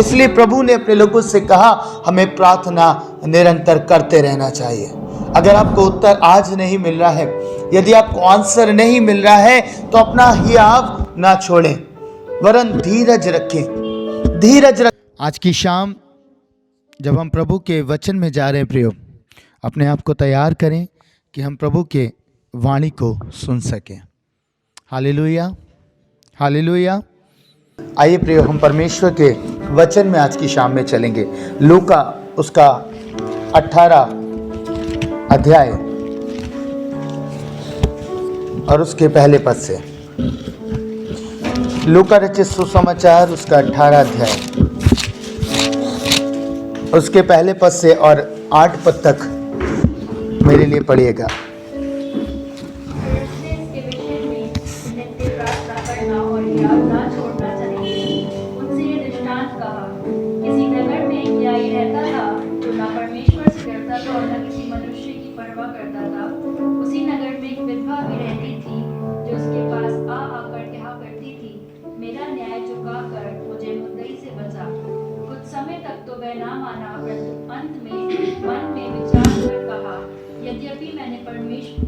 इसलिए प्रभु ने अपने लोगों से कहा हमें प्रार्थना निरंतर करते रहना चाहिए। अगर आपको उत्तर आज नहीं मिल रहा है, यदि आपको आंसर नहीं मिल रहा है, तो अपना हियाव ना छोड़ें, वरन धीरज रखें, धीरज रखें। आज की शाम जब हम प्रभु के वचन में जा रहे हैं प्रियो, अपने आप को तैयार करें कि हम प्रभु के वाणी को सुन सकें। Hallelujah, hallelujah. आइए प्रियो, हम परमेश्वर के वचन में आज की शाम में चलेंगे। लूका उसका 18 अध्याय और उसके पहले पद से। लूका रचित सुसमाचार उसका 18 अध्याय उसके पहले पद से और 8 पद तक मेरे लिए पढ़िएगा।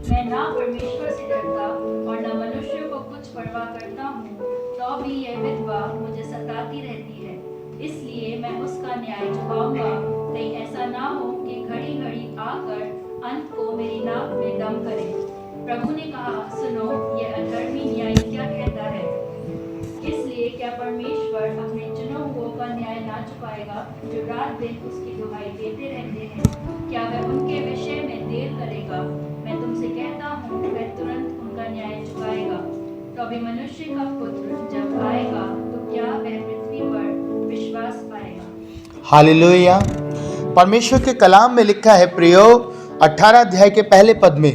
मैं ना परमेश्वर से डरता और न मनुष्य को कुछ परवाह करता हूँ, तो भी यह विधवा मुझे सताती रहती है। इसलिए मैं उसका न्याय चुकाऊंगा, कहीं ऐसा ना हो कि घड़ी घड़ी आकर अंत को मेरी नाक में दम करे। प्रभु ने कहा, सुनो, यह अधर्मी न्याय क्या कहता है। इसलिए क्या परमेश्वर अपने चुने हुओं का न्याय ना चुकाएगा, जो रात दिन उसकी दुहाई देते रहते हैं? क्या वह उनके विषय में देर करेगा? मैं तुमसे कहता हूँ, वह तुरंत उनका न्याय चुकाएगा। तो अभी मनुष्य का पुत्र जब आएगा, तो क्या वह पृथ्वी पर विश्वास पाएगा? हालेलुया। परमेश्वर के कलाम में लिखा है प्रियो 18 अध्याय के पहले पद में,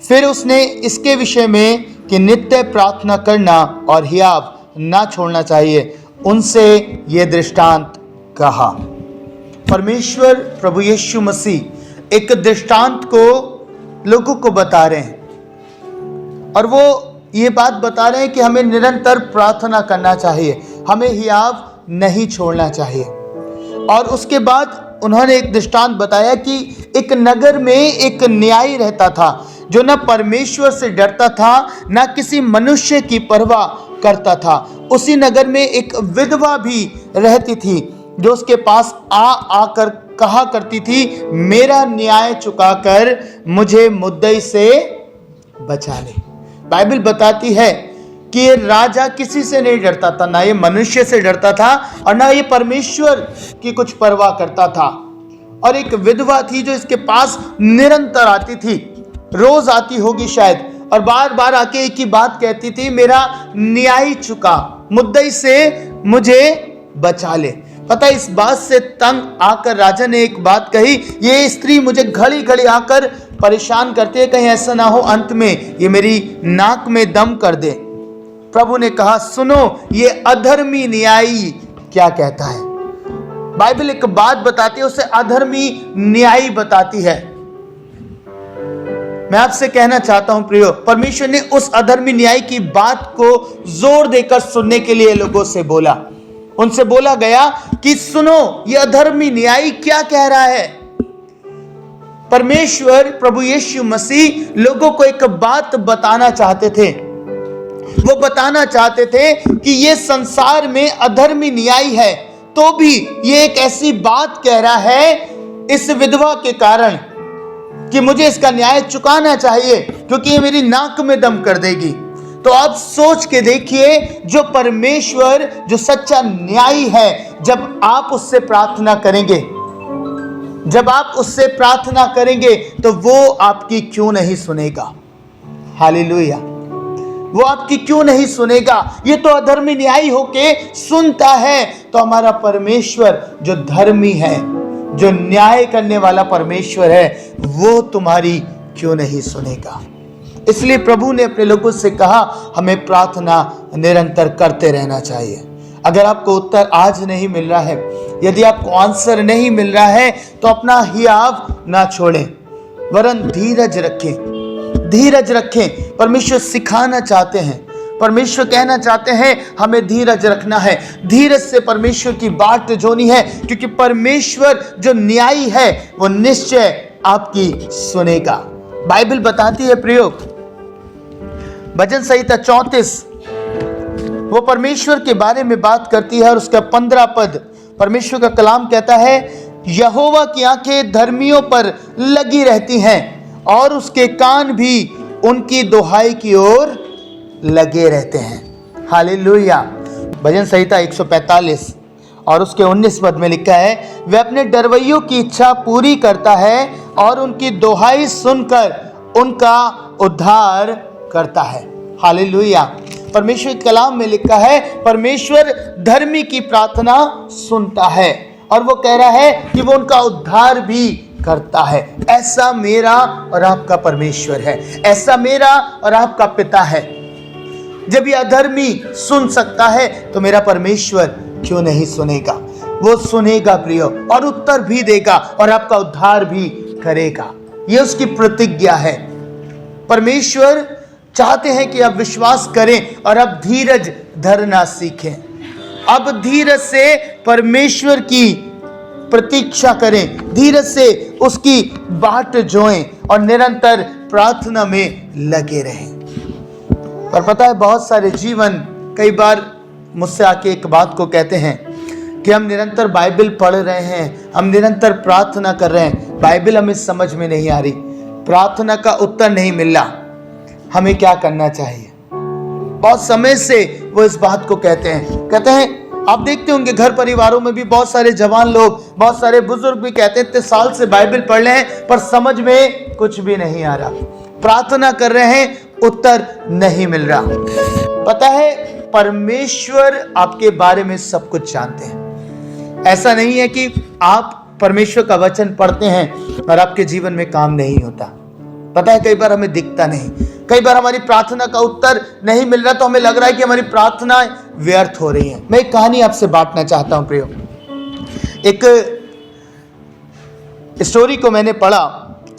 फिर उसने इसके विषय में कि नित्य प्रार्थना करना और हियाव ना छोड़ना चाहिए, उनसे ये दृष्टांत कहा। परमेश्वर प्रभु यीशु मसीह एक दृष्टांत को लोगों को बता रहे हैं, और वो ये बात बता रहे हैं कि हमें निरंतर प्रार्थना करना चाहिए, हमें हियाव नहीं छोड़ना चाहिए। और उसके बाद उन्होंने एक दृष्टांत बताया कि एक नगर में एक न्यायी रहता था, जो न परमेश्वर से डरता था, न किसी मनुष्य की परवाह करता था। उसी नगर में एक विधवा भी रहती थी, जो उसके पास आकर कहा करती थी, मेरा न्याय चुकाकर मुझे मुद्दई से बचा ले। बाइबल बताती है कि ये राजा किसी से नहीं डरता था, ना ये मनुष्य से डरता था और ना ये परमेश्वर की कुछ परवाह करता था। और एक विधवा थी जो इसके पास निरंतर आती थी, रोज आती होगी शायद, और बार बार आके एक ही बात कहती थी, मेरा न्याय चुका, मुद्दई से मुझे बचा ले। पता इस बात से तंग आकर राजा ने एक बात कही, ये स्त्री मुझे घड़ी घड़ी आकर परेशान करती है, कहीं ऐसा ना हो अंत में ये मेरी नाक में दम कर दे। प्रभु ने कहा, सुनो, ये अधर्मी न्यायी क्या कहता है। बाइबल एक बात बताती है, उसे अधर्मी न्यायी बताती है। मैं आपसे कहना चाहता हूं प्रियो, परमेश्वर ने उस अधर्मी न्यायी की बात को जोर देकर सुनने के लिए लोगों से बोला। उनसे बोला गया कि सुनो, ये अधर्मी न्यायी क्या कह रहा है। परमेश्वर प्रभु यीशु मसीह लोगों को एक बात बताना चाहते थे। वो बताना चाहते थे कि ये संसार में अधर्मी न्यायी है, तो भी ये एक ऐसी बात कह रहा है इस विधवा के कारण कि मुझे इसका न्याय चुकाना चाहिए, क्योंकि ये मेरी नाक में दम कर देगी। तो आप सोच के देखिए, जो परमेश्वर, जो सच्चा न्यायी है, जब आप उससे प्रार्थना करेंगे, जब आप उससे प्रार्थना करेंगे, तो वो आपकी क्यों नहीं सुनेगा। हालेलुया। वो आपकी क्यों नहीं सुनेगा। ये तो अधर्मी न्यायी होके सुनता है, तो हमारा परमेश्वर जो धर्मी है, जो न्याय करने वाला परमेश्वर है, वो तुम्हारी क्यों नहीं सुनेगा। इसलिए प्रभु ने अपने लोगों से कहा हमें प्रार्थना निरंतर करते रहना चाहिए। अगर आपको उत्तर आज नहीं मिल रहा है, यदि आपको आंसर नहीं मिल रहा है, तो अपना हियाव ना छोड़ें, वरन धीरज रखें, धीरज रखें। परमेश्वर सिखाना चाहते हैं, परमेश्वर कहना चाहते हैं हमें धीरज रखना है, धीरज से परमेश्वर की बाट जोनी है, क्योंकि परमेश्वर जो न्यायी है वो निश्चय आपकी सुनेगा। बाइबल बताती है प्रियो, भजन संहिता 34 वो परमेश्वर के बारे में बात करती है और उसका 15 पद परमेश्वर का कलाम कहता है, यहोवा की आंखें धर्मियों पर लगी रहती हैं और उसके कान भी उनकी दुहाई की ओर लगे रहते हैं। हालेलुया। भजन संहिता 145 और उसके 19 पद में लिखा है, वह अपने डरवैयों की इच्छा पूरी करता है और उनकी दुहाई सुनकर उनका उद्धार करता है। हालेलुया। परमेश्वर के कलाम में लिखा है परमेश्वर धर्मी की प्रार्थना सुनता है और वो कह रहा है कि वो उनका उद्धार भी करता है। ऐसा मेरा और आपका परमेश्वर है, ऐसा मेरा और आपका पिता है। जब यह अधर्मी सुन सकता है तो मेरा परमेश्वर क्यों नहीं सुनेगा? वो सुनेगा प्रियो, और उत्तर भी देगा और आपका उद्धार भी करेगा। ये उसकी प्रतिज्ञा है। परमेश्वर चाहते हैं कि आप विश्वास करें और अब धीरज धरना सीखें। अब धीरज से परमेश्वर की प्रतीक्षा करें, धीरज से उसकी बाट जोएं और निरंतर प्रार्थना में लगे रहें। पर पता है बहुत सारे जीवन कई बार मुझसे आके एक बात को कहते हैं कि हम निरंतर बाइबल पढ़ रहे हैं, हम निरंतर प्रार्थना कर रहे हैं, बाइबल हमें समझ में नहीं आ रही, प्रार्थना का उत्तर नहीं मिल रहा, हमें क्या करना चाहिए? बहुत समय से वो इस बात को कहते हैं। आप देखते होंगे घर परिवारों में भी बहुत सारे जवान लोग, बहुत सारे बुजुर्ग भी कहते हैं इतने साल से बाइबल पढ़ रहे हैं पर समझ में कुछ भी नहीं आ रहा, प्रार्थना कर रहे हैं, उत्तर नहीं मिल रहा। पता है परमेश्वर आपके बारे में सब कुछ जानते हैं। ऐसा नहीं है कि आप परमेश्वर का वचन पढ़ते हैं और आपके जीवन में काम नहीं होता। पता है कई बार हमें दिखता नहीं, कई बार हमारी प्रार्थना का उत्तर नहीं मिल रहा तो हमें लग रहा है कि हमारी प्रार्थना व्यर्थ हो रही है। मैं एक कहानी आपसे बांटना चाहता हूं प्रियो। एक स्टोरी को मैंने पढ़ा।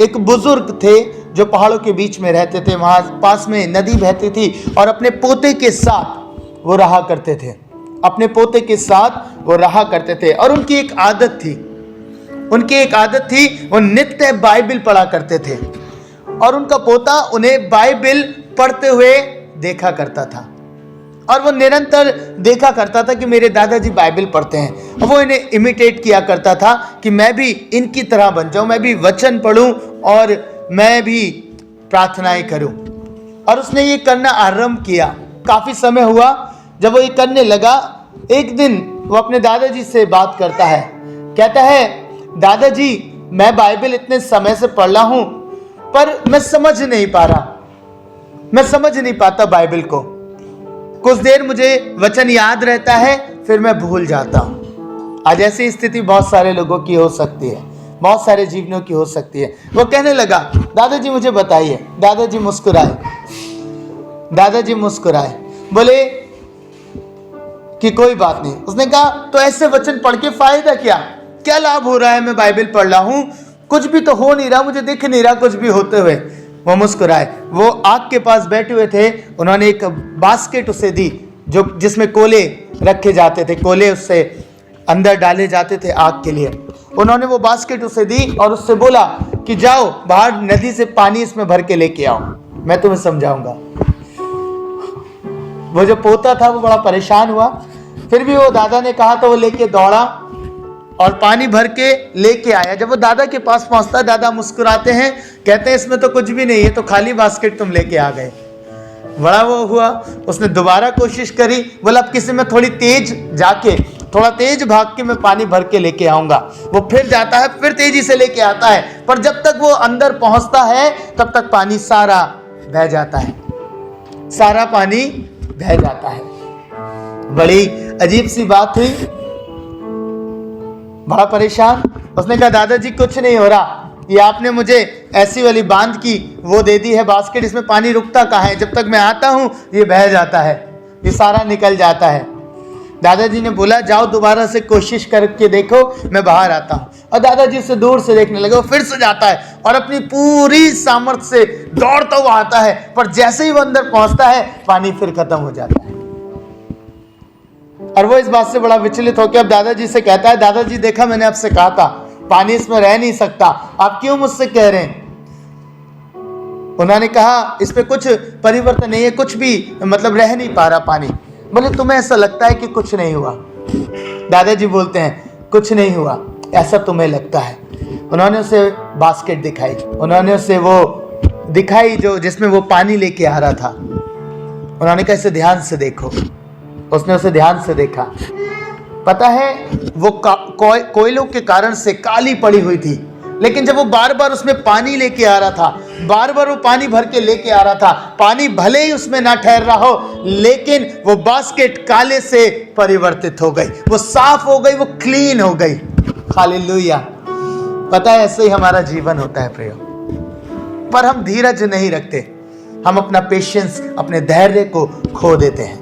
एक बुजुर्ग थे जो पहाड़ों के बीच में रहते थे, वहां पास में नदी बहती थी और अपने पोते के साथ वो रहा करते थे, अपने पोते के साथ वो रहा करते थे। और उनकी एक आदत थी, वो नित्य बाइबल पढ़ा करते थे और उनका पोता उन्हें बाइबल पढ़ते हुए देखा करता था और वो निरंतर देखा करता था कि मेरे दादाजी बाइबल पढ़ते हैं। और वो इन्हें इमिटेट किया करता था कि मैं भी इनकी तरह बन जाऊं, मैं भी वचन पढ़ूं और मैं भी प्रार्थनाएं करूं। और उसने ये करना आरंभ किया। काफी समय हुआ जब वो ये करने लगा, एक दिन वो अपने दादाजी से बात करता है, कहता है दादाजी मैं बाइबल इतने समय से पढ़ रहा हूं पर मैं समझ नहीं पा रहा, मैं समझ नहीं पाता बाइबल को। कुछ देर मुझे वचन याद रहता है फिर मैं भूल जाता हूं। आज ऐसी स्थिति बहुत सारे लोगों की हो सकती है, बहुत सारे जीवनों की हो सकती है। वो कहने लगा दादाजी मुझे बताइए। दादाजी मुस्कुराए, बोले कि कोई बात नहीं। उसने कहा तो ऐसे वचन पढ़ के फायदा क्या लाभ हो रहा है? मैं बाइबल पढ़ रहा हूं, कुछ भी तो हो नहीं रहा, मुझे दिख नहीं रहा कुछ भी होते हुए। वो मुस्कुराए। वो आग के पास बैठे हुए थे, उन्होंने एक बास्केट उसे दी जो जिसमें कोले रखे जाते थे, कोले उससे अंदर डाले जाते थे आग के लिए। उन्होंने वो बास्केट उसे दी और उससे बोला कि जाओ बाहर नदी से पानी इसमें भर के लेके आओ, मैं तुम्हें समझाऊंगा। वो जो पोता था वो बड़ा परेशान हुआ, फिर भी वो दादा ने कहा तो वो लेके दौड़ा और पानी भर के लेके आया। जब वो दादा के पास पहुंचता, दादा मुस्कुराते हैं, कहते हैं इसमें तो कुछ भी नहीं है, तो खाली बास्केट तुम लेके आ गए। बड़ा वो हुआ, उसने दोबारा कोशिश करी, बोला अब किसी में थोड़ी तेज जाके, थोड़ा तेज भाग के मैं पानी भर के लेके आऊंगा। वो फिर जाता है, फिर तेजी से लेके आता है, पर जब तक वो अंदर पहुंचता है तब तक पानी सारा बह जाता है, सारा पानी बह जाता है। बड़ी अजीब सी बात हुई, बड़ा परेशान। उसने कहा दादाजी कुछ नहीं हो रहा, ये आपने मुझे ऐसी वाली बांध की वो दे दी है बास्केट, इसमें पानी रुकता कहाँ है, जब तक मैं आता हूँ ये बह जाता है, ये सारा निकल जाता है। दादाजी ने बोला जाओ दोबारा से कोशिश करके देखो, मैं बाहर आता हूँ। और दादाजी से दूर से देखने लगे। वो फिर से जाता है और अपनी पूरी सामर्थ्य से दौड़ता हुआ आता है, पर जैसे ही वो अंदर पहुंचता है पानी फिर खत्म हो जाता है। और वो इस बात से बड़ा विचलित होकर अब दादाजी से कहता है, दादाजी देखा मैंने आपसे कहा था पानी इसमें रह नहीं सकता, आप क्यों मुझसे कह रहे हैं? उन्होंने कहा इस पे कुछ परिवर्तन नहीं है, कुछ भी मतलब रह नहीं पा रहा पानी। बोले तुम्हें ऐसा लगता है कि कुछ नहीं हुआ? दादाजी बोलते हैं कुछ नहीं हुआ, ऐसा तुम्हें लगता है। उन्होंने उसे बास्केट दिखाई, उन्होंने उसे वो दिखाई जो जिसमें वो पानी लेके आ रहा था। उन्होंने कहा इसे ध्यान से देखो। उसने उसे ध्यान से देखा। पता है वो कोयलों के कारण से काली पड़ी हुई थी, लेकिन जब वो बार बार उसमें पानी लेके आ रहा था, बार बार वो पानी भर के लेके आ रहा था, पानी भले ही उसमें ना ठहर रहा हो, लेकिन वो बास्केट काले से परिवर्तित हो गई, वो साफ हो गई, वो क्लीन हो गई। हालेलुया। पता है ऐसे ही हमारा जीवन होता है प्रियो, पर हम धीरज नहीं रखते, हम अपना पेशेंस, अपने धैर्य को खो देते हैं।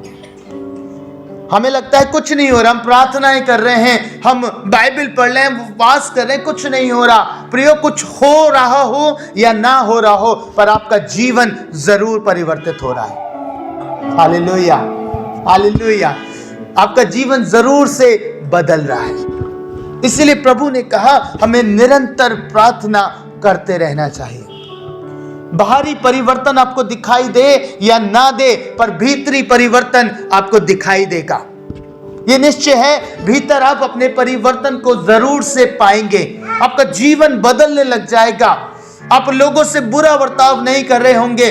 हमें लगता है कुछ नहीं हो रहा, हम प्रार्थनाएं कर रहे हैं, हम बाइबल पढ़ रहे हैं, उपवास कर रहे हैं, कुछ नहीं हो रहा। प्रियो कुछ हो रहा हो या ना हो रहा हो, पर आपका जीवन जरूर परिवर्तित हो रहा है। Hallelujah, hallelujah. आपका जीवन जरूर से बदल रहा है। इसलिए प्रभु ने कहा हमें निरंतर प्रार्थना करते रहना चाहिए। बाहरी परिवर्तन आपको दिखाई दे या ना दे, पर भीतरी परिवर्तन आपको दिखाई देगा। ये निश्चय है, भीतर आप अपने परिवर्तन को जरूर से पाएंगे। आपका जीवन बदलने लग जाएगा। आप लोगों से बुरा बर्ताव नहीं कर रहे होंगे,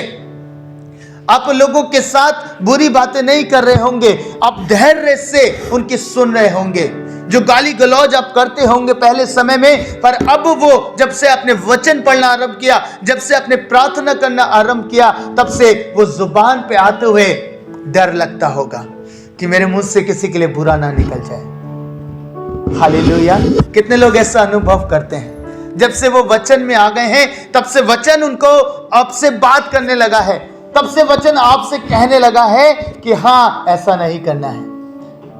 आप लोगों के साथ बुरी बातें नहीं कर रहे होंगे, आप धैर्य से उनकी सुन रहे होंगे। जो गाली गलौज आप करते होंगे पहले समय में, पर अब वो जब से आपने वचन पढ़ना आरंभ किया, जब से आपने प्रार्थना करना आरंभ किया, तब से वो जुबान पे आते हुए डर लगता होगा कि मेरे मुंह से किसी के लिए बुरा ना निकल जाए। हालेलुया। कितने लोग ऐसा अनुभव करते हैं, जब से वो वचन में आ गए हैं तब से वचन उनको आपसे बात करने लगा है, तब से वचन आपसे कहने लगा है कि हाँ ऐसा नहीं करना है।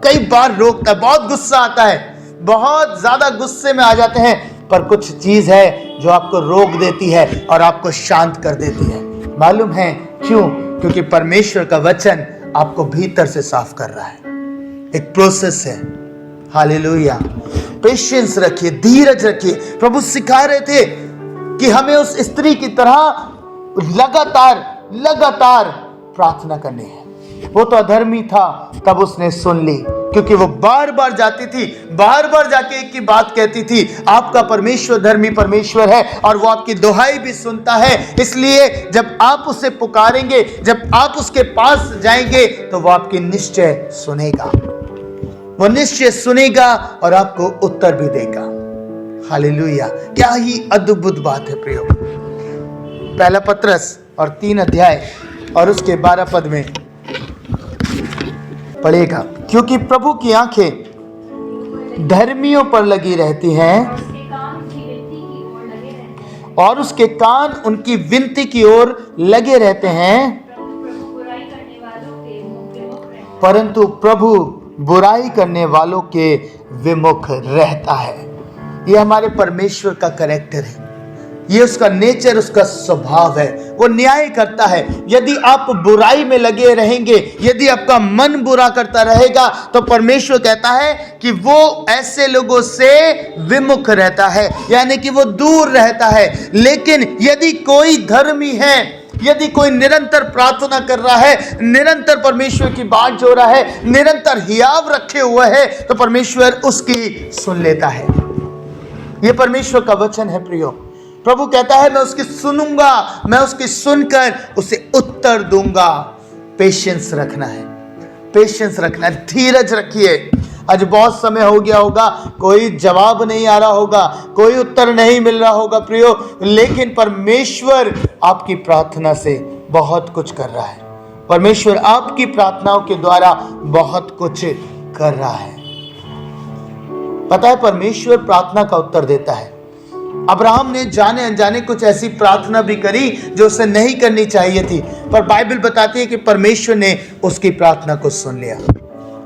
कई बार रोकता है, बहुत गुस्सा आता है, बहुत ज्यादा गुस्से में आ जाते हैं, पर कुछ चीज है जो आपको रोक देती है और आपको शांत कर देती है। मालूम है क्यों? क्योंकि परमेश्वर का वचन आपको भीतर से साफ कर रहा है। एक प्रोसेस है। हालेलुया। पेशेंस रखिए, धीरज रखिए। प्रभु सिखा रहे थे कि हमें उस स्त्री की तरह लगातार प्रार्थना करनी है। वो तो अधर्मी था, तब उसने सुन ली, क्योंकि वो बार बार जाती थी, बार बार जाके एक की बात कहती थी, आपका परमेश्वर धर्मी परमेश्वर है और वो आपकी दुहाई भी सुनता है। इसलिए जब आप उसे पुकारेंगे, जब आप उसके पास जाएंगे, तो वो आपकी निश्चय सुनेगा, वो निश्चय सुनेगा और आपको उत्तर भी देगा। हालेलुया। क्या ही अद्भुत बात है प्रियो। पहला पत्रस और 3 अध्याय और उसके 12 पद में पढ़ेगा, क्योंकि प्रभु की आंखें धर्मियों पर लगी रहती हैं और उसके कान उनकी विनती की ओर लगे रहते हैं, परंतु प्रभु बुराई करने वालों के विमुख रहता है। ये हमारे परमेश्वर का कैरेक्टर है, ये उसका नेचर, उसका स्वभाव है। वो न्याय करता है। यदि आप बुराई में लगे रहेंगे, यदि आपका मन बुरा करता रहेगा, तो परमेश्वर कहता है कि वो ऐसे लोगों से विमुख रहता है, यानी कि वो दूर रहता है। लेकिन यदि कोई धर्मी है, यदि कोई निरंतर प्रार्थना कर रहा है, निरंतर परमेश्वर की बात जो रहा है, निरंतर हियाव रखे हुए है, तो परमेश्वर उसकी सुन लेता है। ये परमेश्वर का वचन है प्रियो। प्रभु कहता है मैं उसकी सुनूंगा, मैं उसकी सुनकर उसे उत्तर दूंगा। पेशेंस रखना है, पेशेंस रखना है, धीरज रखिए। आज बहुत समय हो गया होगा, कोई जवाब नहीं आ रहा होगा, कोई उत्तर नहीं मिल रहा होगा प्रियो, लेकिन परमेश्वर आपकी प्रार्थना से बहुत कुछ कर रहा है। परमेश्वर आपकी प्रार्थनाओं के द्वारा बहुत कुछ कर रहा है। पता है परमेश्वर प्रार्थना का उत्तर देता है। अब्राहम ने जाने अनजाने कुछ ऐसी प्रार्थना भी करी जो उसे नहीं करनी चाहिए थी, पर बाइबल बताती है कि परमेश्वर ने उसकी प्रार्थना को सुन लिया।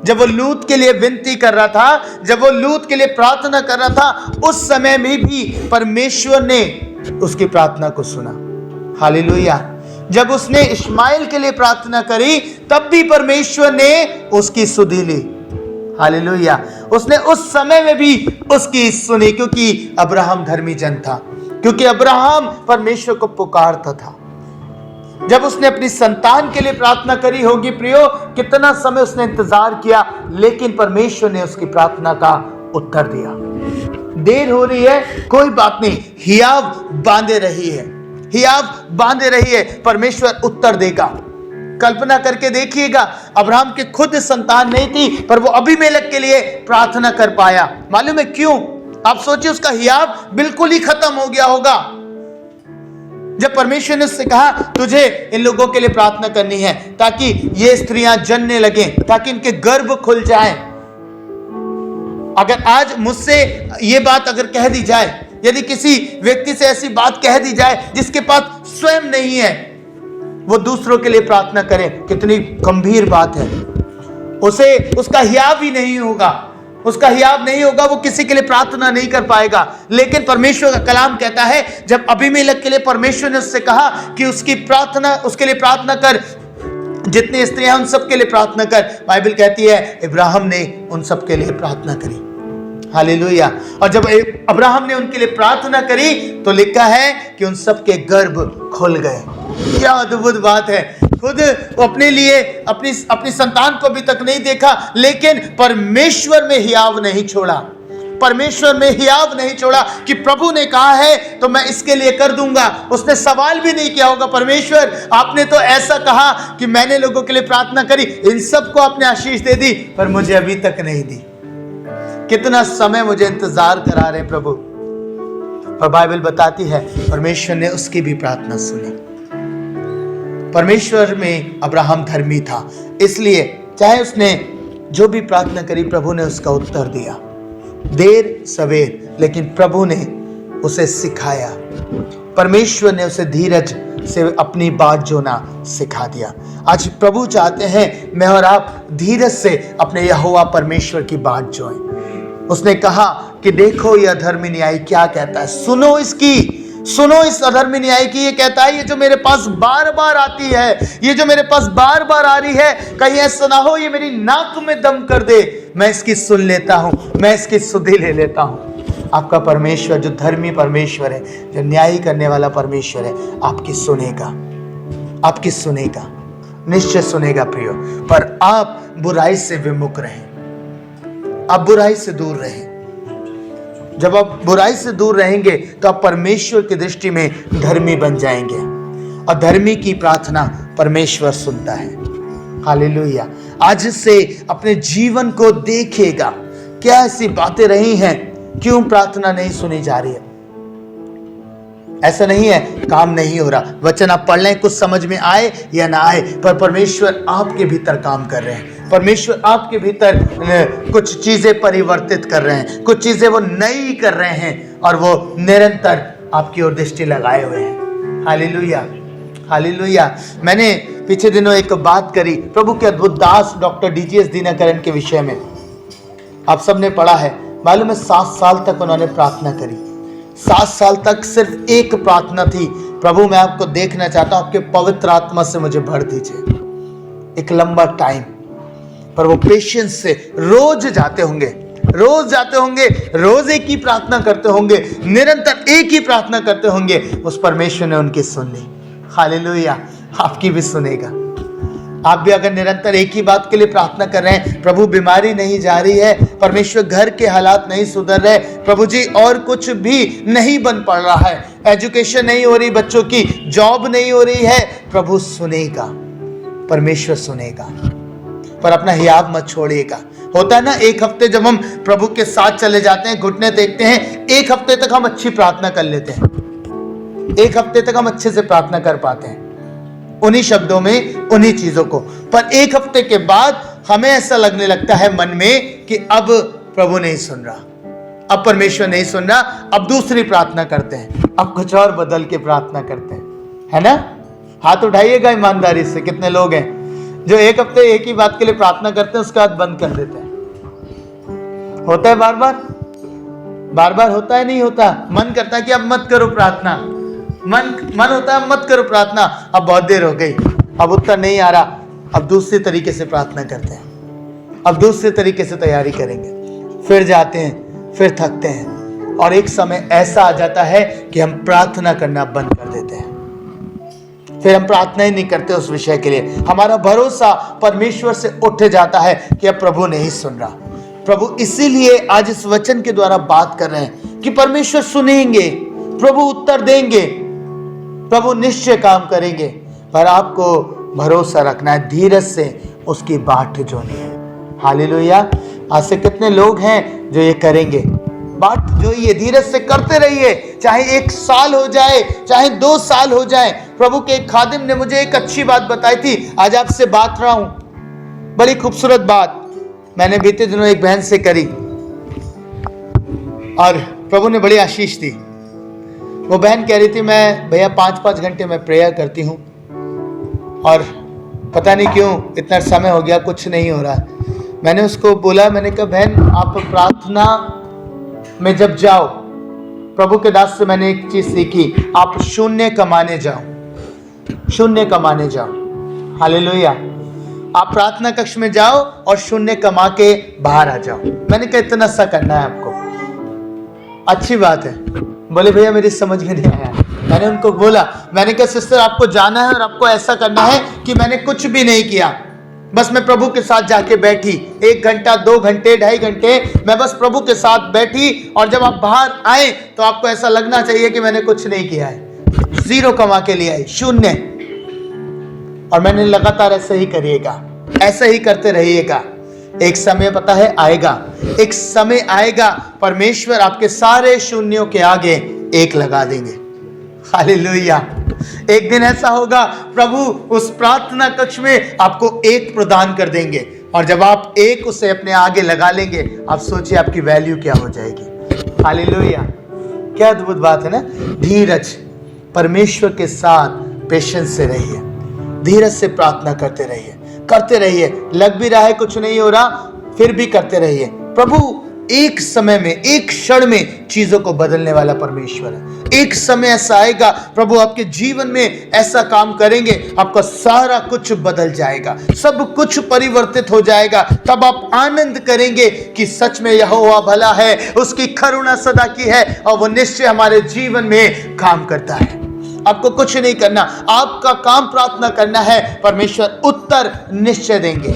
जब वो लूत के लिए विनती कर रहा था, जब वो लूत के लिए प्रार्थना कर रहा था, उस समय में भी परमेश्वर ने उसकी प्रार्थना को सुना। हालेलुया। जब उसने इश्माएल के लिए प्रार्थना करी, तब भी परमेश्वर ने उसकी सुधि ली। हालेलुया। उसने उस समय में भी उसकी सुनी, क्योंकि अब्राहम धर्मी जन था, क्योंकि अब्राहम परमेश्वर को पुकारता था। जब उसने अपनी संतान के लिए प्रार्थना करी होगी प्रियो, कितना समय उसने इंतजार किया, लेकिन परमेश्वर ने उसकी प्रार्थना का उत्तर दिया। देर हो रही है, कोई बात नहीं, हियाव बांधे रही है, हियाव बांधे रही है, परमेश्वर उत्तर देगा। कल्पना करके देखिएगा, अब्राहम के खुद संतान नहीं थी, पर वो अबीमेलेक के लिए प्रार्थना कर पाया। मालूम है क्यों? आप सोचिए, उसका हियाव बिल्कुल ही खत्म हो गया होगा। जब परमेश्वर ने उससे कहा, तुझे इन लोगों के लिए प्रार्थना करनी है ताकि ये स्त्रियां जनने लगें, ताकि इनके गर्भ खुल जाए। अगर आज मुझसे ये बात अगर कह दी जाए, यदि किसी व्यक्ति से ऐसी बात कह दी जाए जिसके पास स्वयं नहीं है, वो दूसरों के लिए प्रार्थना करे, कितनी गंभीर बात है। उसे उसका हियाव ही नहीं होगा, उसका हियाव नहीं होगा, वो किसी के लिए प्रार्थना नहीं कर पाएगा। लेकिन परमेश्वर का कलाम कहता है, जब अबीमेलेक के लिए परमेश्वर ने उससे कहा कि उसकी प्रार्थना, उसके लिए प्रार्थना कर, जितनी स्त्रियां उन सब के लिए प्रार्थना कर, बाइबल कहती है इब्राहिम ने उन सब के लिए प्रार्थना करी। हालेलुया। और जब अब्राहम ने उनके लिए प्रार्थना करी, तो लिखा है कि उन सब के गर्भ खुल गए। क्या अद्भुत बात है। खुद अपने लिए अपनी संतान को अभी तक नहीं देखा, लेकिन परमेश्वर में हियाव नहीं छोड़ा, परमेश्वर में हियाव नहीं छोड़ा कि प्रभु ने कहा है तो मैं इसके लिए कर दूंगा। उसने सवाल भी नहीं किया होगा, परमेश्वर आपने तो ऐसा कहा कि मैंने लोगों के लिए प्रार्थना करी, इन सबको आपने आशीष दे दी, पर मुझे अभी तक नहीं दी। कितना समय मुझे इंतजार करा रहे प्रभु। पर बाइबल बताती है परमेश्वर ने उसकी भी प्रार्थना सुनी। परमेश्वर में अब्राहम धर्मी था, इसलिए चाहे उसने जो भी प्रार्थना करी, प्रभु ने उसका उत्तर दिया। देर सवेर, लेकिन प्रभु ने उसे सिखाया। परमेश्वर ने उसे धीरज से अपनी बात जोना सिखा दिया। आज प्रभु चाहते हैं मैं और आप धीरज से अपने यहोवा परमेश्वर की बात जोएं। उसने कहा कि देखो यह अधर्मी न्यायी क्या कहता है, सुनो इसकी, सुनो इस अधर्मी न्यायी की। ये कहता है, ये जो मेरे पास बार बार आती है, ये जो मेरे पास बार बार आ रही है, कहीं ऐसा ना हो ये मेरी नाक में दम कर दे। मैं इसकी सुन लेता हूं, मैं इसकी सुधि ले लेता हूं। आपका परमेश्वर जो धर्मी परमेश्वर है, जो न्याय करने वाला परमेश्वर है, आपकी सुनेगा, आपकी सुनेगा, निश्चय सुनेगा प्रियो। पर आप बुराई से विमुख रहें, आप बुराई से दूर रहें। जब आप बुराई से दूर रहेंगे तो आप परमेश्वर की दृष्टि में धर्मी बन जाएंगे, और धर्मी की प्रार्थना परमेश्वर सुनता है। हालेलुया। आज से अपने जीवन को देखिएगा, क्या ऐसी बातें रही हैं, क्यों प्रार्थना नहीं सुनी जा रही है। ऐसा नहीं है काम नहीं हो रहा, वचन आप पढ़ लें, कुछ समझ में आए या ना आए, पर परमेश्वर आपके भीतर काम कर रहे हैं। परमेश्वर आपके भीतर कुछ चीजें परिवर्तित कर रहे हैं, कुछ चीजें वो नई कर रहे हैं, और वो निरंतर आपकी ओर दृष्टि लगाए हुए हैं। Hallelujah, hallelujah. मैंने पिछले दिनों एक बात करी प्रभु के अद्भुत दास डॉक्टर डीजीएस दीनकरण के विषय में। आप सबने पढ़ा है, मालूम है 7 साल तक उन्होंने प्रार्थना करी। 7 साल तक सिर्फ एक प्रार्थना थी, प्रभु मैं आपको देखना चाहता हूं, आपके पवित्र आत्मा से मुझे भर दीजिए। एक लंबा टाइम, पर वो पेशेंस से रोज जाते होंगे, रोज जाते होंगे, रोज एक ही प्रार्थना करते होंगे, निरंतर एक ही प्रार्थना करते होंगे। उस परमेश्वर ने उनकी सुन ली। हालेलुया। आपकी भी सुनेगा। आप भी अगर निरंतर एक ही बात के लिए प्रार्थना कर रहे हैं, प्रभु बीमारी नहीं जा रही है, परमेश्वर घर के हालात नहीं सुधर रहे, प्रभु जी और कुछ भी नहीं बन पड़ रहा है, एजुकेशन नहीं हो रही, बच्चों की जॉब नहीं हो रही है, प्रभु सुनेगा, परमेश्वर सुनेगा। पर अपना हियाव मत छोड़िएगा। होता है ना, एक हफ्ते जब हम प्रभु के साथ चले जाते हैं, घुटने देखते हैं, एक हफ्ते तक हम अच्छी प्रार्थना कर लेते हैं, एक हफ्ते तक हम अच्छे से प्रार्थना कर पाते हैं उन्हीं शब्दों में, उन्हीं चीजों को। पर एक हफ्ते के बाद हमें ऐसा लगने लगता है मन में कि अब प्रभु नहीं सुन रहा, अब परमेश्वर नहीं सुन रहा, अब दूसरी प्रार्थना करते हैं, अब कुछ और बदल के प्रार्थना करते हैं, है ना। हाथ उठाइएगा ईमानदारी से, कितने लोग हैं जो एक हफ्ते एक ही बात के लिए प्रार्थना करते हैं उसके बाद बंद कर देते हैं। होता है बार बार होता है, नहीं होता। मन करता है कि अब मत करो प्रार्थना, मन होता है मत करो प्रार्थना, अब बहुत देर हो गई, अब उत्तर नहीं आ रहा, अब दूसरे तरीके से प्रार्थना करते हैं, अब दूसरे तरीके से तैयारी करेंगे, फिर जाते हैं, फिर थकते हैं, और एक समय ऐसा आ जाता है कि हम प्रार्थना करना बंद कर देते हैं। फिर हम प्रार्थना ही नहीं करते उस विषय के लिए। हमारा भरोसा परमेश्वर से उठ जाता है कि अब प्रभु नहीं सुन रहा। प्रभु इसीलिए आज इस वचन के द्वारा बात कर रहे हैं कि परमेश्वर सुनेंगे, प्रभु उत्तर देंगे, प्रभु निश्चय काम करेंगे, पर आपको भरोसा रखना है, धीरज से उसकी बाट जोनी है। हालेलुया। आज से कितने लोग हैं जो ये करेंगे? बाट जोइए, धीरज से करते रहिए, चाहे 1 साल हो जाए, चाहे 2 साल हो जाए। प्रभु के एक खादिम ने मुझे एक अच्छी बात बताई थी, आज आपसे बात रहा हूं। बड़ी खूबसूरत बात मैंने बीते दिनों एक बहन से करी और प्रभु ने बड़ी आशीष दी। वो बहन कह रही थी, मैं भैया 5-5 घंटे में प्रेयर करती हूँ और पता नहीं क्यों इतना समय हो गया, कुछ नहीं हो रहा। मैंने उसको बोला, मैंने कहा बहन आप प्रार्थना में जब जाओ, प्रभु के दास से मैंने एक चीज सीखी, आप शून्य कमाने जाओ, शून्य कमाने जाओ। हालेलुया। आप प्रार्थना कक्ष में जाओ और शून्य कमा के बाहर आ जाओ। मैंने कहा इतना सा करना है आपको। अच्छी बात है। बोले भैया मेरी समझ में नहीं आया। मैंने उनको बोला, मैंने कहा सिस्टर आपको जाना है और आपको ऐसा करना है कि मैंने कुछ भी नहीं किया, बस मैं प्रभु के साथ जाके बैठी 1 घंटा 2 घंटे 2.5 घंटे मैं बस प्रभु के साथ बैठी, और जब आप बाहर आए तो आपको ऐसा लगना चाहिए कि मैंने कुछ नहीं किया है, 0 कमा के लिए आई, शून्य। और मैंने लगातार ऐसे ही करिएगा, ऐसे ही करते रहिएगा। एक समय पता है आएगा, एक समय आएगा परमेश्वर आपके सारे शून्यों के आगे 1 लगा देंगे। हालेलुया। एक दिन ऐसा होगा प्रभु उस प्रार्थना कक्ष में आपको 1 प्रदान कर देंगे, और जब आप 1 उसे अपने आगे लगा लेंगे, आप सोचिए आपकी वैल्यू क्या हो जाएगी। हालेलुया। क्या अद्भुत बात है ना। धीरज, परमेश्वर के साथ पेशेंस से रहिए, धीरज से प्रार्थना करते रहिए, करते रहिए। लग भी रहा है कुछ नहीं हो रहा, फिर भी करते रहिए। प्रभु एक समय में, एक क्षण में चीजों को बदलने वाला परमेश्वर है। एक समय ऐसा आएगा प्रभु आपके जीवन में ऐसा काम करेंगे, आपका सारा कुछ बदल जाएगा, सब कुछ परिवर्तित हो जाएगा। तब आप आनंद करेंगे कि सच में यहोवा भला है, उसकी करुणा सदा की है, और वो निश्चय हमारे जीवन में काम करता है। आपको कुछ नहीं करना, आपका काम प्रार्थना करना है, परमेश्वर उत्तर निश्चय देंगे।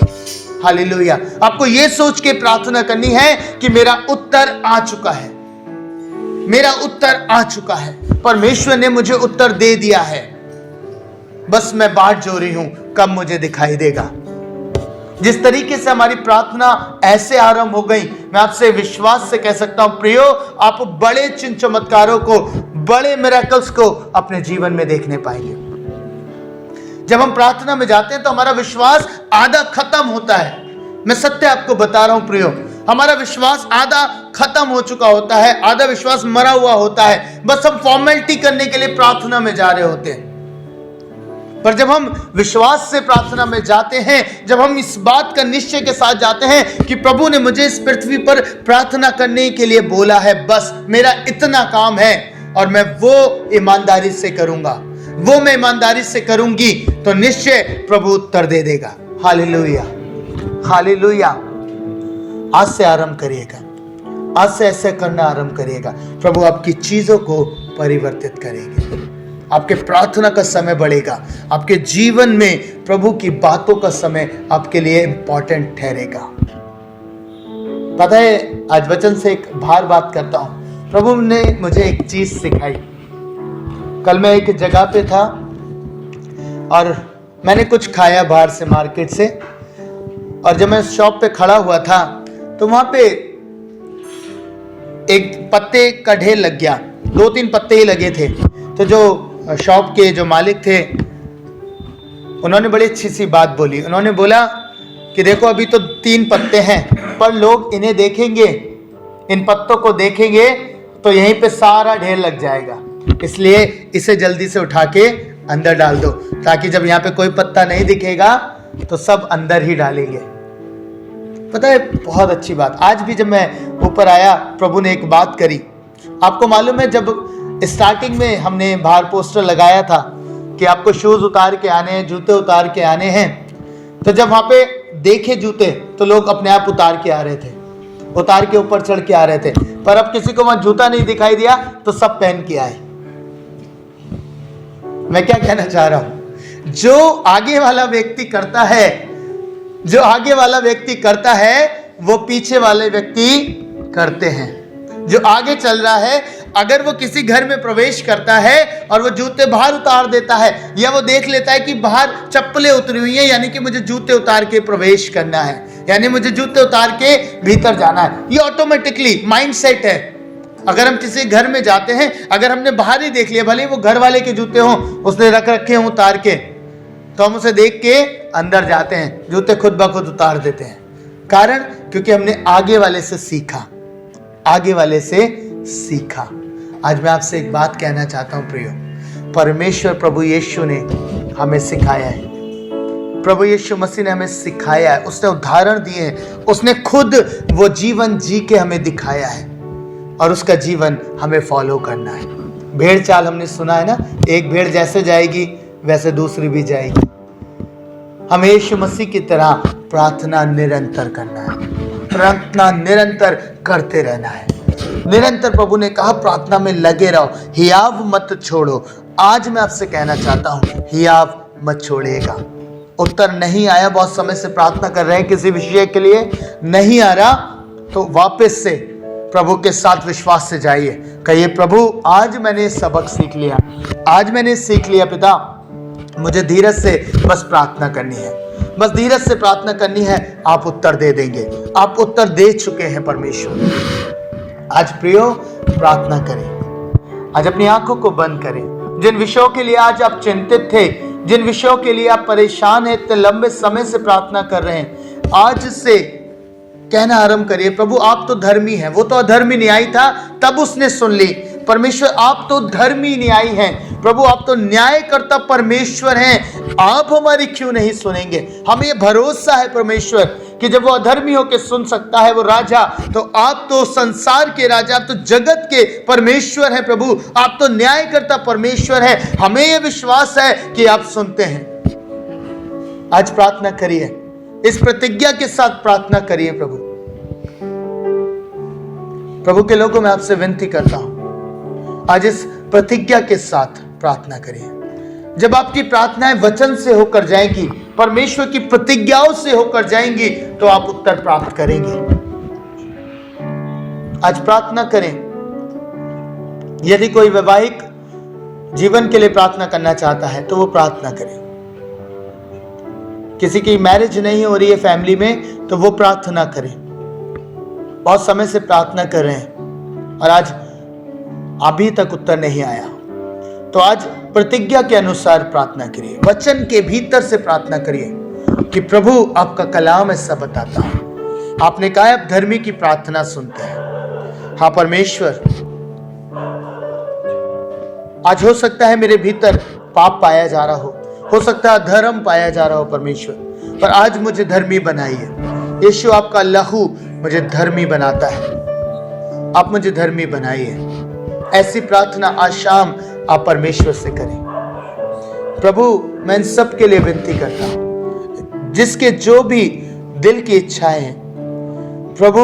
हालेलुया। आपको यह सोच के प्रार्थना करनी है कि मेरा उत्तर आ चुका है, मेरा उत्तर आ चुका है, परमेश्वर ने मुझे उत्तर दे दिया है, बस मैं बाट जो रही हूं कब मुझे दिखाई देगा। जिस तरीके से हमारी प्रार्थना ऐसे आरंभ हो गई, मैं आपसे विश्वास से कह सकता हूं प्रियो, आप बड़े चिन्ह चमत्कारों को, बड़े मिरेकल्स को अपने जीवन में देखने पाएंगे। जब हम प्रार्थना में जाते हैं तो हमारा विश्वास आधा खत्म होता है। मैं सत्य आपको बता रहा हूं प्रियो, हमारा विश्वास आधा खत्म हो चुका होता है, आधा विश्वास मरा हुआ होता है, बस हम फॉर्मेलिटी करने के लिए प्रार्थना में जा रहे होते हैं। पर जब हम विश्वास से प्रार्थना में जाते हैं, जब हम इस बात का निश्चय के साथ जाते हैं कि प्रभु ने मुझे इस पृथ्वी पर प्रार्थना करने के लिए बोला है, बस मेरा इतना काम है और मैं वो ईमानदारी से करूंगा, वो मैं ईमानदारी से करूंगी, तो निश्चय प्रभु उत्तर दे देगा। Hallelujah, hallelujah. आज से आरंभ करिएगा, आज से ऐसे करना आरंभ करिएगा, प्रभु आपकी चीजों को परिवर्तित करेंगे, आपके प्रार्थना का समय बढ़ेगा, आपके जीवन में प्रभु की बातों का समय आपके लिए इंपॉर्टेंट ठहरेगा। पता है, आज वचन से एक बार बात करता हूं, प्रभु ने मुझे एक चीज सिखाई। कल मैं एक जगह पे था और मैंने कुछ खाया बाहर से, मार्केट से, और जब मैं शॉप पे खड़ा हुआ था तो वहां पे एक पत्ते का ढेर लग गया, 2-3 पत्ते ही लगे थे। तो जो शॉप के जो मालिक थे उन्होंने बड़ी अच्छी सी बात बोली। उन्होंने बोला कि देखो अभी तो 3 पत्ते हैं, पर लोग इन्हें देखेंगे, इन पत्तों को देखेंगे तो यहीं पे सारा ढेर लग जाएगा, इसलिए इसे जल्दी से उठा के अंदर डाल दो, ताकि जब यहाँ पे कोई पत्ता नहीं दिखेगा तो सब अंदर ही डालेंगे। पता है, बहुत अच्छी बात। आज भी जब मैं ऊपर आया, प्रभु ने एक बात करी। आपको मालूम है, जब स्टार्टिंग में हमने बाहर पोस्टर लगाया था कि आपको शूज उतार के आने हैं, जूते उतार के आने हैं, तो जब वहां पे देखे जूते तो लोग अपने आप उतार के आ रहे थे, उतार के ऊपर चढ़ के आ रहे थे। पर अब किसी को वहां जूता नहीं दिखाई दिया तो सब पहन के आए। मैं क्या कहना चाह रहा हूं, जो आगे वाला व्यक्ति करता है, जो आगे वाला व्यक्ति करता है वो पीछे वाले व्यक्ति करते हैं। जो आगे चल रहा है, अगर वो किसी घर में प्रवेश करता है और वो जूते बाहर उतार देता है, या वो देख लेता है कि बाहर चप्पलें उतरी हुई हैं, यानी कि मुझे जूते उतार के प्रवेश करना है, यानी मुझे जूते उतार के भीतर जाना है, ये ऑटोमेटिकली माइंडसेट है। अगर हम किसी घर में जाते हैं, अगर हमने बाहर ही देख लिया, भले वो घर वाले के जूते हों, उसने रख रखे हों उतार के, तो हम उसे देख के अंदर जाते हैं, जूते खुद ब खुद उतार देते हैं। कारण, क्योंकि हमने आगे वाले से सीखा, आगे वाले से सीखा। आज मैं आपसे एक बात कहना चाहता हूं प्रियो, परमेश्वर प्रभु यीशु ने हमें सिखाया है, प्रभु यीशु मसीह ने हमें सिखाया है, उसने उदाहरण दिए हैं, उसने खुद वो जीवन जी के हमें दिखाया है और उसका जीवन हमें फॉलो करना है। भेड़ चाल हमने सुना है ना, एक भेड़ जैसे जाएगी वैसे दूसरी भी जाएगी। हमें यीशु मसीह की तरह प्रार्थना निरंतर करना है, प्रार्थना निरंतर करते रहना है। निरंतर प्रभु ने कहा प्रार्थना में लगे रहो, हियाव मत छोड़ो। आज मैं आपसे कहना चाहता हूं, हियाव मत छोड़िएगा। उत्तर नहीं आया, बहुत समय से प्रार्थना कर रहे हैं किसी विषय के लिए, नहीं आ रहा, तो वापस से प्रभु के साथ विश्वास से जाइए, कहिए प्रभु आज मैंने सबक सीख लिया, आज मैंने सीख लिया पिता, मुझे धीरज से बस प्रार्थना करनी है, बस धीरज से प्रार्थना करनी है, आप उत्तर दे देंगे। आप उत्तर दे चुके हैं परमेश्वर। आज प्रियो प्रार्थना करें, आज अपनी आंखों को बंद करें। जिन विषयों के लिए आज आप चिंतित थे, जिन विषयों के लिए आप परेशान हैं, इतने लंबे समय से प्रार्थना कर रहे हैं, आज से कहना आरंभ करिए, प्रभु आप तो धर्मी हैं, वो तो अधर्मी न्यायी था तब उसने सुन ली। परमेश्वर आप तो धर्मी न्यायी हैं, प्रभु आप तो न्यायकर्ता परमेश्वर हैं, आप हमारी क्यों नहीं सुनेंगे। हमें ये भरोसा है परमेश्वर कि जब वो अधर्मी होकर सुन सकता है वो राजा, तो आप तो संसार के राजा, आप तो जगत के परमेश्वर हैं प्रभु, आप तो न्यायकर्ता परमेश्वर है। हमें ये विश्वास है कि आप सुनते हैं। आज प्रार्थना करिए, इस प्रतिज्ञा के साथ प्रार्थना करिए। प्रभु के लोगों में आपसे विनती करता हूं, आज इस प्रतिज्ञा के साथ प्रार्थना करिए। जब आपकी प्रार्थनाएं वचन से होकर जाएंगी, परमेश्वर की प्रतिज्ञाओं से होकर जाएंगी, तो आप उत्तर प्राप्त करेंगे। आज प्रार्थना करें। यदि कोई वैवाहिक जीवन के लिए प्रार्थना करना चाहता है तो वो प्रार्थना करे। किसी की मैरिज नहीं हो रही है फैमिली में, तो वो प्रार्थना करें। बहुत समय से प्रार्थना कर रहे हैं और आज अभी तक उत्तर नहीं आया, तो आज प्रतिज्ञा के अनुसार प्रार्थना करिए, वचन के भीतर से प्रार्थना करिए कि प्रभु आपका कलाम ऐसा बताता है, आपने कहा आप धर्मी की प्रार्थना सुनते हैं। हाँ परमेश्वर, आज हो सकता है मेरे भीतर पाप पाया जा रहा हो सकता है धर्म पाया जा रहा हो परमेश्वर, पर आज मुझे धर्मी बनाइए। यीशु आपका लहू मुझे धर्मी बनाता है, आप मुझे धर्मी बनाइए। ऐसी प्रार्थना आज शाम आप परमेश्वर से करें। प्रभु मैं इन सब के लिए विनती करता हूं, जिसके जो भी दिल की इच्छाएं हैं, प्रभु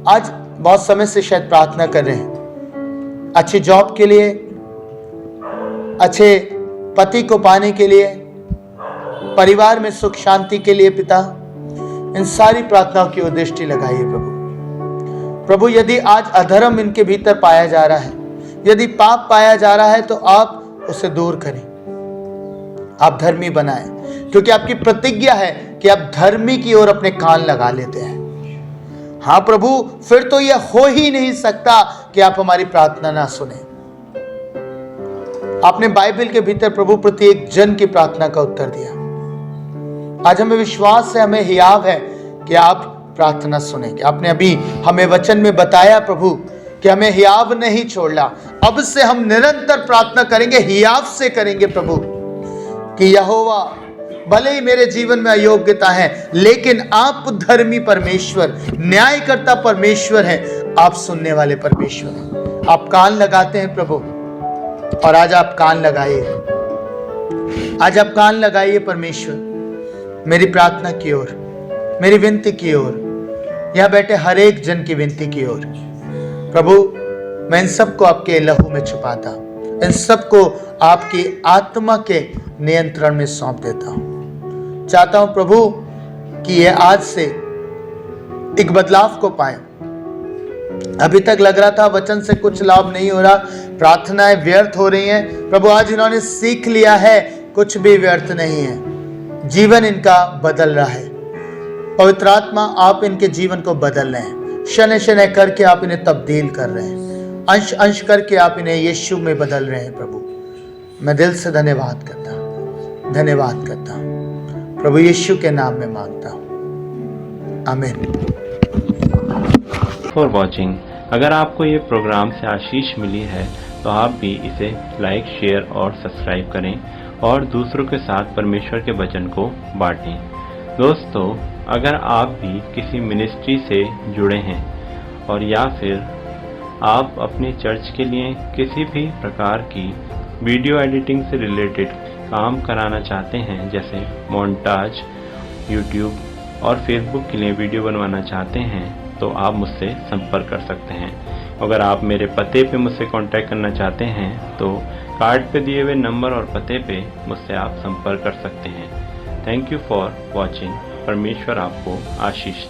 आज बहुत समय से शायद प्रार्थना कर रहे हैं, अच्छी जॉब के लिए, अच्छे पति को पाने के लिए, परिवार में सुख शांति के लिए। पिता इन सारी प्रार्थनाओं की ओर दृष्टि लगाइए प्रभु। यदि आज अधर्म इनके भीतर पाया जा रहा है, यदि पाप पाया जा रहा है, तो आप उसे दूर करें, आप धर्मी बनाएं, क्योंकि आपकी प्रतिज्ञा है कि आप धर्मी की ओर अपने कान लगा लेते हैं। हाँ प्रभु, फिर तो यह हो ही नहीं सकता कि आप हमारी प्रार्थना ना सुने। आपने बाइबल के भीतर प्रभु प्रत्येक जन की प्रार्थना का उत्तर दिया। आज हमें विश्वास है, हमें हियाव है कि आप प्रार्थना सुनेंगे। आपने अभी हमें वचन में बताया प्रभु कि हमें हियाव नहीं छोड़ना। अब से हम निरंतर प्रार्थना करेंगे, हियाव से करेंगे प्रभु, कि यहोवा भले ही मेरे जीवन में अयोग्यता है, लेकिन आप धर्मी परमेश्वर, न्यायकर्ता परमेश्वर हैं, आप सुनने वाले परमेश्वर हैं। आप कान लगाते हैं प्रभु, और आज आप कान लगाइए, आज आप कान लगाइए परमेश्वर मेरी प्रार्थना की ओर, मेरी विनती की ओर, यहां बैठे हर एक जन की विनती की ओर। प्रभु मैं इन सबको आपके लहू में छुपाता हूं, इन सबको आपकी आत्मा के नियंत्रण में सौंप देता हूं। चाहता हूं प्रभु कि ये आज से एक बदलाव को पाए। अभी तक लग रहा था वचन से कुछ लाभ नहीं हो रहा, प्रार्थनाएं व्यर्थ हो रही हैं। प्रभु आज इन्होंने सीख लिया है कुछ भी व्यर्थ नहीं है, जीवन इनका बदल रहा है। पवित्र आत्मा आप इनके जीवन को बदल रहे हैं, शनै शनै करके आप इन्हें तब्दील कर रहे हैं, अंश अंश करके आप इन्हें यीशु में बदल रहे हैं। प्रभु मैं दिल से धन्यवाद करता हूँ, धन्यवाद करता हूँ, प्रभु यीशु के नाम में मांगता हूँ, आमीन। For watching. अगर आपको ये प्रोग्राम से आशीष मिली है तो आप भी इसे लाइक, शेयर और सब्सक्राइब करें और दूसरों के साथ परमेश्वर के वचन को बांटें। दोस्तों, अगर आप भी किसी मिनिस्ट्री से जुड़े हैं और या फिर आप अपनी चर्च के लिए किसी भी प्रकार की वीडियो एडिटिंग से रिलेटेड काम कराना चाहते हैं, जैसे मोन्टाज, यूट्यूब और फेसबुक के लिए वीडियो बनवाना चाहते हैं, तो आप मुझसे संपर्क कर सकते हैं। अगर आप मेरे पते पे मुझसे कांटेक्ट करना चाहते हैं तो कार्ड पे दिए हुए नंबर और पते पे मुझसे आप संपर्क कर सकते हैं। Thank you for watching. परमेश्वर आपको आशीष